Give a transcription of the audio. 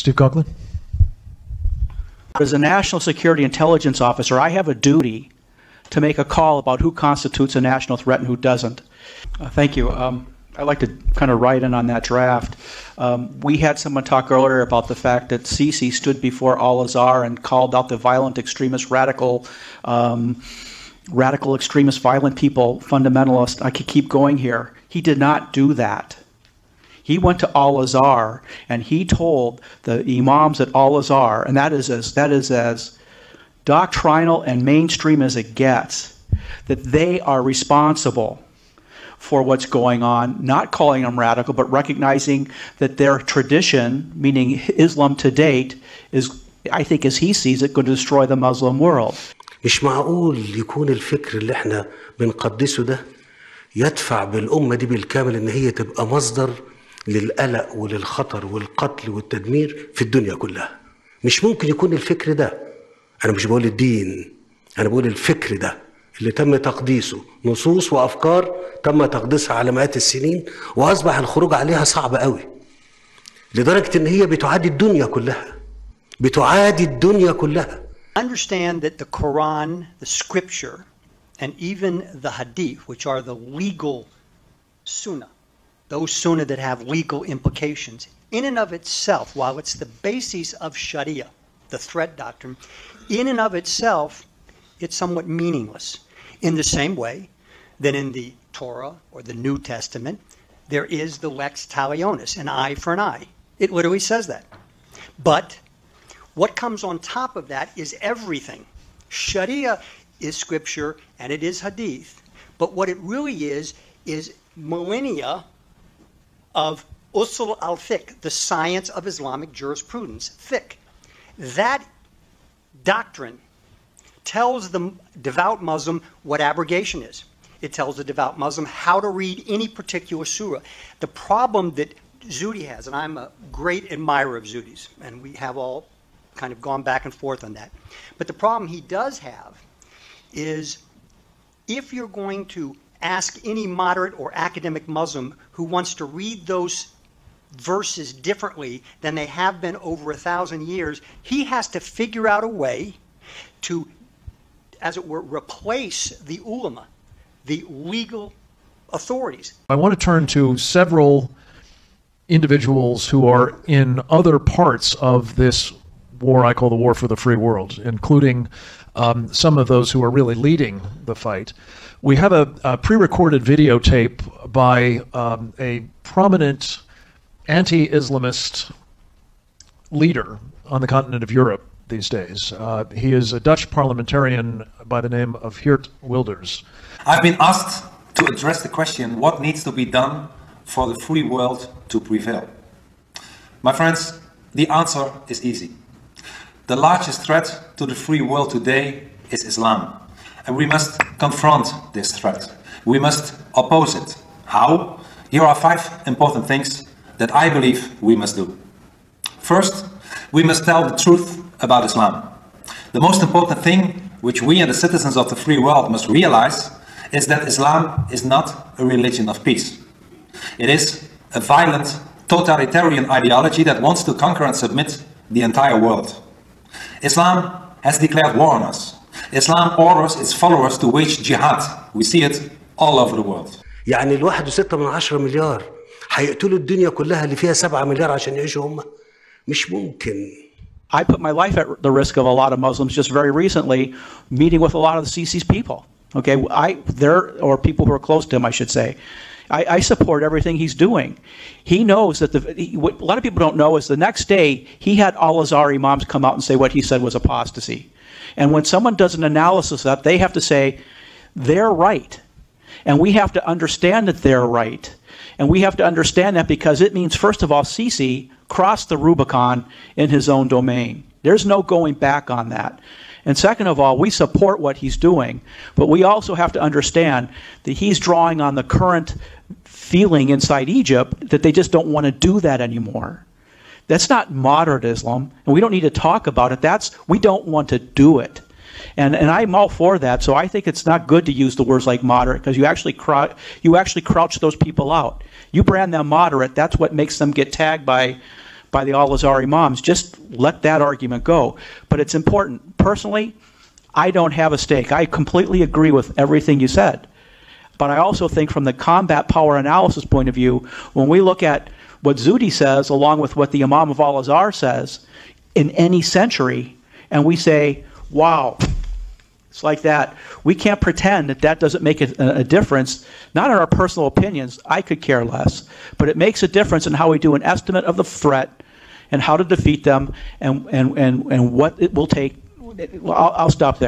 Steve Coughlin. As a national security intelligence officer, I have a duty to make a call about who constitutes a national threat and who doesn't. Thank you. I'd like to kind of write in on that draft. We had someone talk earlier about the fact that Sisi stood before Al-Azhar and called out the violent extremist, radical extremist, violent people, fundamentalists. I could keep going here. He did not do that. He went to Al-Azhar and he told the imams at Al-Azhar, and that is as doctrinal and mainstream as it gets, that they are responsible for what's going on, not calling them radical, but recognizing that their tradition, meaning Islam to date, is, I think as he sees it, going to destroy the Muslim world. مش معقول يكون الفكر اللي احنا بنقدسه ده يدفع بالأمة دي بالكامل ان هي تبقى مصدر للقلق وللخطر والقتل والتدمير في الدنيا كلها. مش ممكن يكون الفكر ده، أنا مش بقول الدين، أنا بقول الفكر ده اللي تم تقديسه، نصوص وأفكار تم تقديسها على مئات السنين وأصبح الخروج عليها صعب قوي لدرجة إن هي بتعادي الدنيا كلها. بتعادي الدنيا كلها. Understand that the Quran, the scripture, and even the hadith, which are the legal sunnah, those sunnah that have legal implications, in and of itself, while it's the basis of Sharia, the threat doctrine, in and of itself, it's somewhat meaningless. In the same way that in the Torah or the New Testament, there is the lex talionis, an eye for an eye. It literally says that. But what comes on top of that is everything. Sharia is scripture and it is hadith. But what it really is millennia of usul al-fiqh, the science of Islamic jurisprudence, fiqh. That doctrine tells the devout Muslim what abrogation is. It tells the devout Muslim how to read any particular surah. The problem that Zudi has, and I'm a great admirer of Zudi's, and we have all kind of gone back and forth on that. But the problem he does have is if you're going to ask any moderate or academic Muslim who wants to read those verses differently than they have been over 1,000 years, he has to figure out a way to, as it were, replace the ulama, the legal authorities. I want to turn to several individuals who are in other parts of this war I call the war for the free world, including some of those who are really leading the fight. We have a pre-recorded videotape by a prominent anti-Islamist leader on the continent of Europe these days. He is a Dutch parliamentarian by the name of Geert Wilders. I've been asked to address the question, what needs to be done for the free world to prevail? My friends, the answer is easy. The largest threat to the free world today is Islam. And we must confront this threat. We must oppose it. How? Here are 5 important things that I believe we must do. First, we must tell the truth about Islam. The most important thing which we and the citizens of the free world must realize is that Islam is not a religion of peace. It is a violent, totalitarian ideology that wants to conquer and submit the entire world. Islam has declared war on us. Islam orders its followers to wage jihad. We see it all over the world. يعني ال1.6 مليار هيقتلوا الدنيا كلها اللي فيها 7 مليار عشان يعيشوا هم؟ مش ممكن. I put my life at the risk of a lot of Muslims just very recently, meeting with a lot of the Sisi's people. Okay, or people who are close to him, I should say. I support everything he's doing. He knows that what a lot of people don't know is the next day he had Al-Azhar imams come out and say what he said was apostasy. And when someone does an analysis of that, they have to say they're right. And we have to understand that they're right. And we have to understand that because it means, first of all, Sisi crossed the Rubicon in his own domain. There's no going back on that. And second of all, we support what he's doing, but we also have to understand that he's drawing on the current feeling inside Egypt that they just don't want to do that anymore. That's not moderate Islam, and we don't need to talk about it. We don't want to do it. And I'm all for that, so I think it's not good to use the words like moderate, because you actually crouch those people out. You brand them moderate, that's what makes them get tagged by by the Al-Azhar Imams. Just let that argument go. But it's important. Personally, I don't have a stake. I completely agree with everything you said. But I also think from the combat power analysis point of view, when we look at what Zudi says along with what the Imam of Al-Azhar says in any century, and we say, wow, it's like that. We can't pretend that that doesn't make a difference, not in our personal opinions. I could care less. But it makes a difference in how we do an estimate of the threat and how to defeat them and what it will take. I'll stop there.